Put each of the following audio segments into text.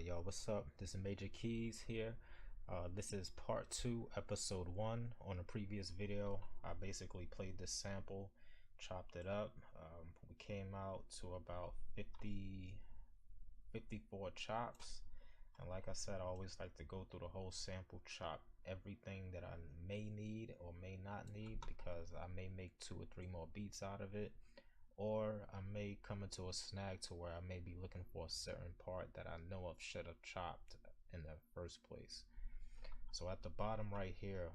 Alright, y'all, what's up? This is Major Keys here. This is part 2, episode 1. On a previous video, I basically played this sample, chopped it up. We came out to about 54 chops. And like I said, I always like to go through the whole sample, chop everything that I may need or may not need, because I may make 2 or 3 more beats out of it. Or I may come into a snag to where I may be looking for a certain part that I know of should have chopped in the first place. So at the bottom right here,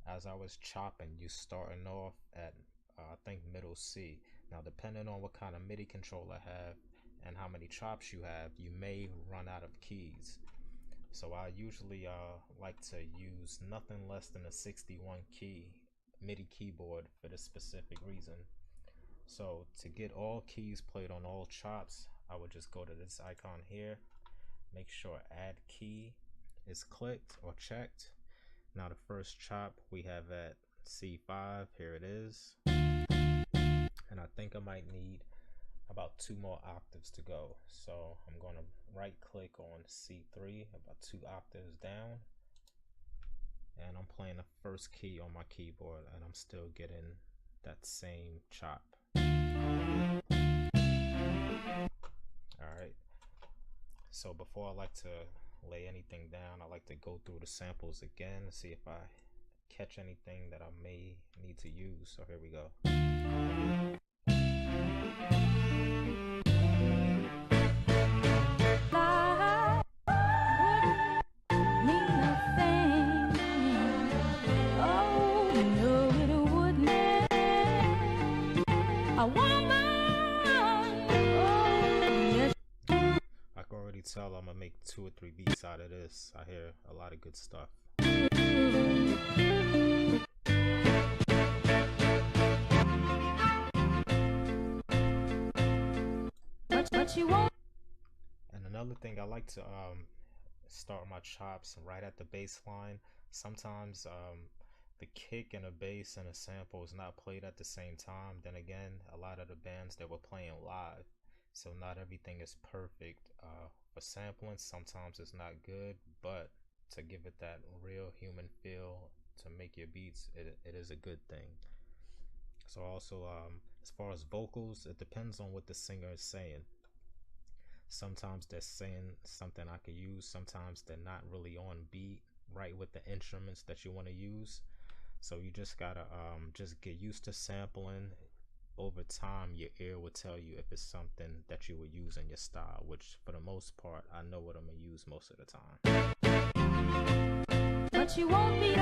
as I was chopping, you starting off at I think middle C. Now depending on what kind of MIDI control I have and how many chops you have, you may run out of keys. So I usually like to use nothing less than a 61 key MIDI keyboard for this specific reason. So to get all keys played on all chops, I would just go to this icon here, make sure add key is clicked or checked. Now the first chop we have at C5, here it is. And I think I might need about 2 more octaves to go. So I'm going to right click on C3, about 2 octaves down. And I'm playing the first key on my keyboard and I'm still getting that same chop. Alright, so before I like to lay anything down, I like to go through the samples again to see if I catch anything that I may need to use. So here we go. Tell I'm gonna make 2 or 3 beats out of this. I hear a lot of good stuff. What you want? And another thing, I like to start my chops right at the bass line. Sometimes the kick and a bass and a sample is not played at the same time. Then again, a lot of the bands that were playing live, so not everything is perfect. For sampling, sometimes it's not good, but to give it that real human feel to make your beats, it is a good thing. So also, as far as vocals, it depends on what the singer is saying. Sometimes they're saying something I could use, sometimes they're not really on beat right with the instruments that you want to use. So you just gotta just get used to sampling. Over time, your ear will tell you if it's something that you would use in your style, which for the most part, I know what I'm gonna use most of the time. But you won't be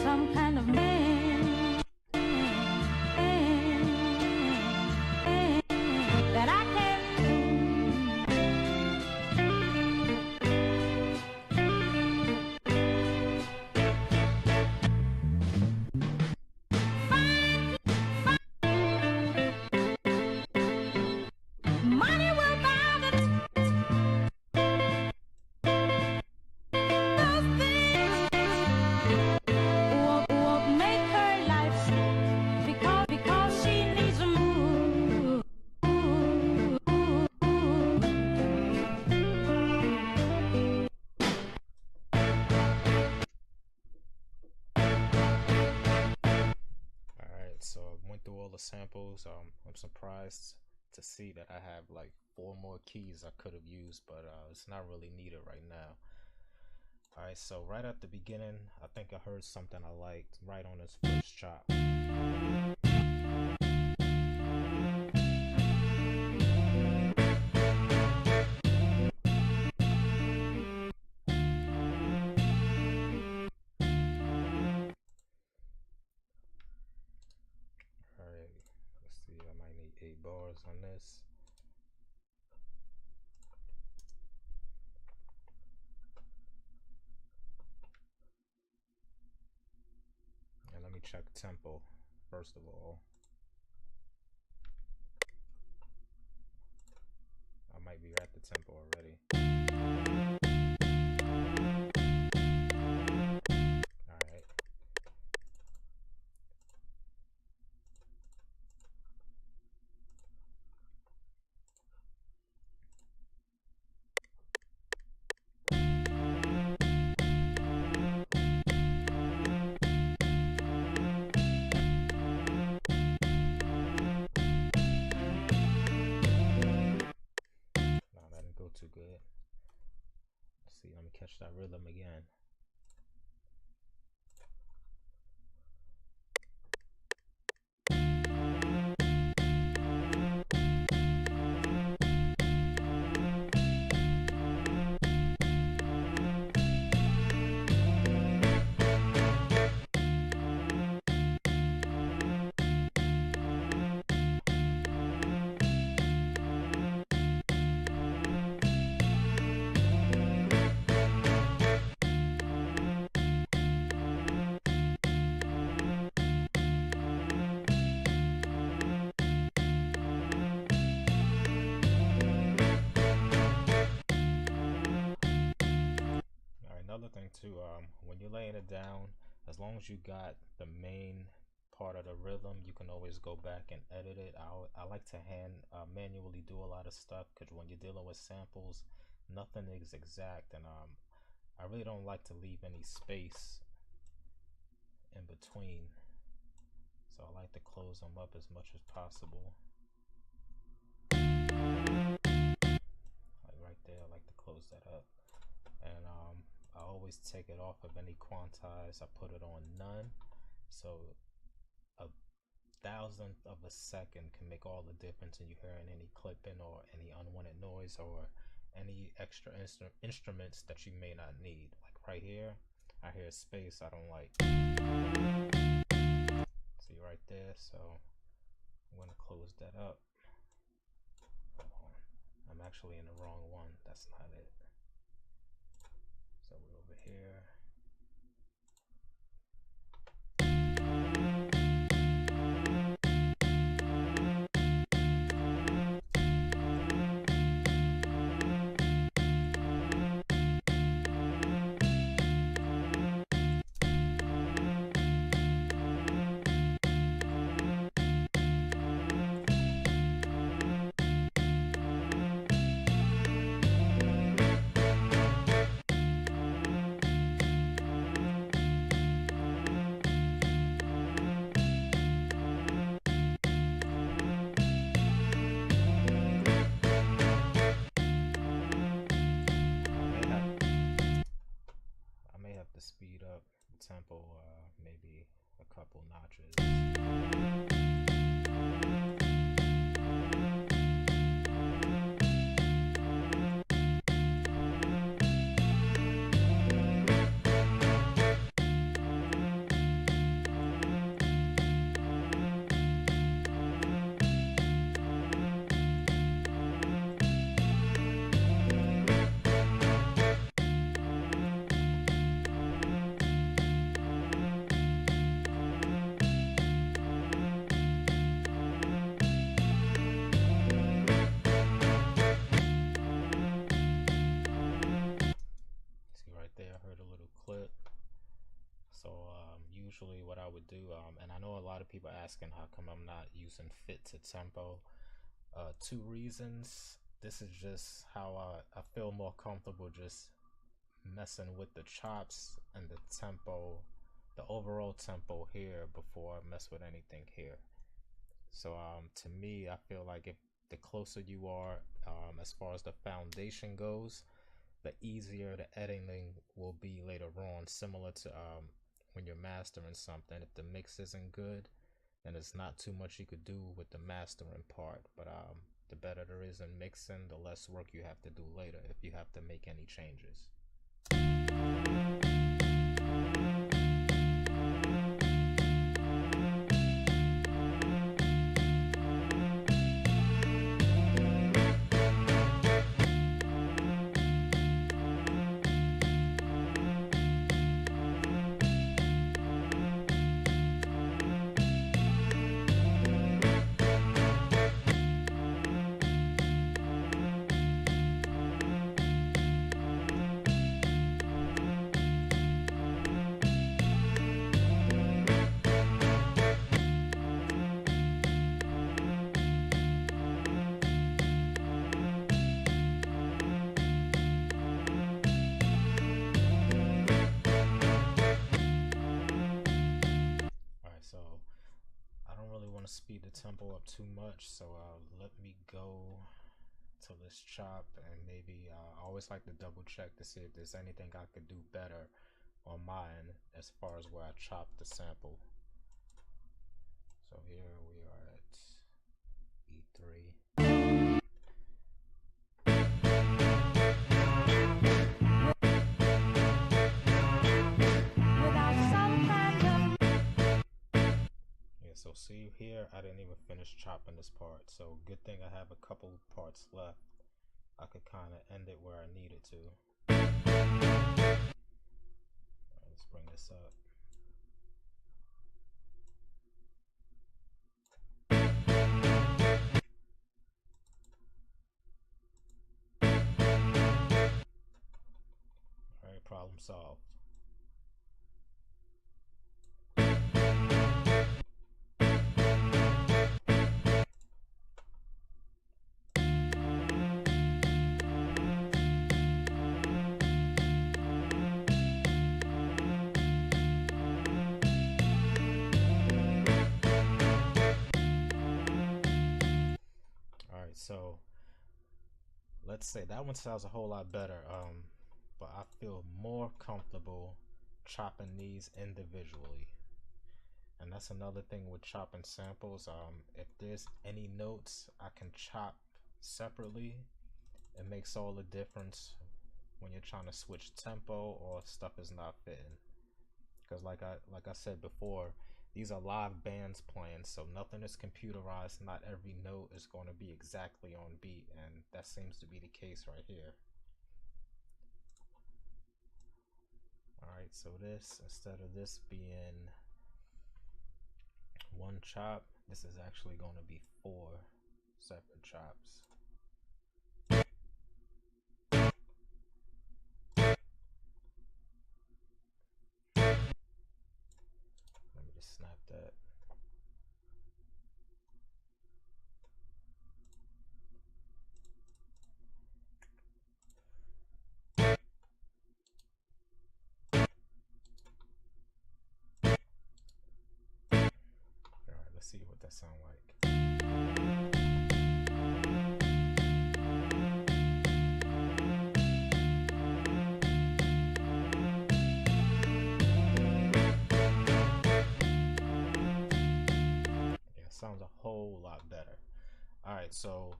some kind of man that I samples. I'm surprised to see that I have like 4 more keys I could have used, but it's not really needed right now. Alright, so right at the beginning, I think I heard something I liked right on this first chop. Bars on this. And let me check tempo first of all. I might be at the tempo already. Alright. go too good. Let's see, let me catch that rhythm again. Another thing too, when you're laying it down, as long as you got the main part of the rhythm, you can always go back and edit it. I like to manually do a lot of stuff, because when you're dealing with samples, nothing is exact, and I really don't like to leave any space in between, so I like to close them up as much as possible. Like right there, I like to close that up. And I always take it off of any quantize. I put it on none, so a thousandth of a second can make all the difference in you hearing any clipping or any unwanted noise or any extra instruments that you may not need. Like right here, I hear space I don't like. See right there, so I'm gonna close that up. Hold on, I'm actually in the wrong one. That's not it. So we're over here. Speed up the tempo maybe a couple notches. Usually what I would do, and I know a lot of people asking how come I'm not using fit to tempo. Two reasons. This is just how I feel more comfortable just messing with the chops and the tempo, the overall tempo here before I mess with anything here. So to me, I feel like if the closer you are, as far as the foundation goes, the easier the editing will be later on, similar to when you're mastering something. If the mix isn't good, then it's not too much you could do with the mastering part, but the better there is in mixing, the less work you have to do later if you have to make any changes. Speed the tempo up too much, so let me go to to this chop, and maybe I always like to double check to see if there's anything I could do better on mine as far as where I chop the sample. So here we are at E3. Yeah, so see here, I didn't even finish chopping this part. So good thing I have a couple parts left. I could kind of end it where I needed to. Alright, let's bring this up. Alright, problem solved. Alright, so let's say that one sounds a whole lot better, but I feel more comfortable chopping these individually. And that's another thing with chopping samples. If there's any notes I can chop separately, it makes all the difference when you're trying to switch tempo or stuff is not fitting. Because like I said before, these are live bands playing, so nothing is computerized. Not every note is going to be exactly on beat, and that seems to be the case right here. Alright, so this, instead of this being one chop, this is actually going to be 4 separate chops. Let me just snap that. Alright, let's see what that sound like. Sounds a whole lot better. Alright, so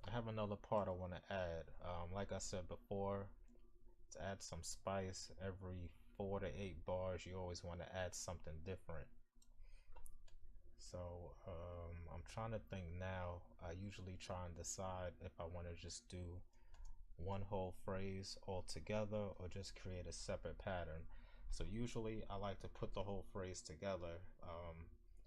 I have another part I want to add. Like I said before, to add some spice, every 4 to 8 bars, you always want to add something different. So I'm trying to think now. I usually try and decide if I want to just do one whole phrase all together or just create a separate pattern. So usually I like to put the whole phrase together,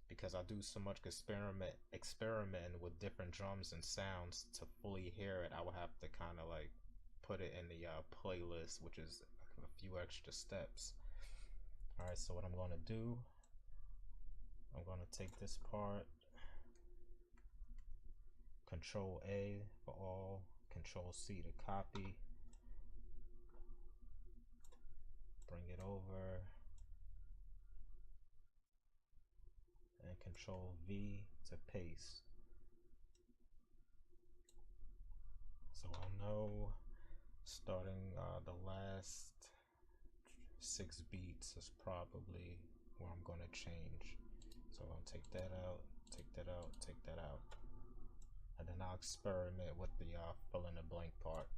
because I do so much experimenting with different drums and sounds. To fully hear it, I would have to kind of like put it in the playlist, which is a few extra steps. Alright, so what I'm going to do, I'm going to take this part, Control A for all, Control C to copy, bring it over, and Control V to paste. So I'll know starting the last 6 beats is probably where I'm going to change. So I'll take that out, take that out, take that out. And then I'll experiment with the fill in the blank part.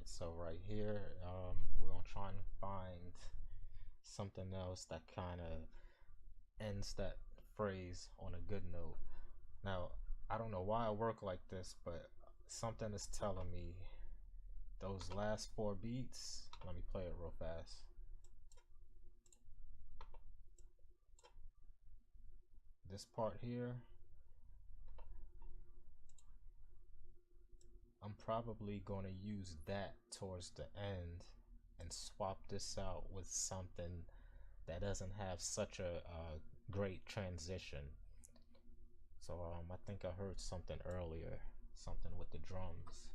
So right here, we're gonna try and find something else that kind of ends that phrase on a good note. Now, I don't know why I work like this, but something is telling me those last 4 beats, let me play it real fast. this part here, I'm probably going to use that towards the end and swap this out with something that doesn't have such a great transition. So I think I heard something earlier, something with the drums.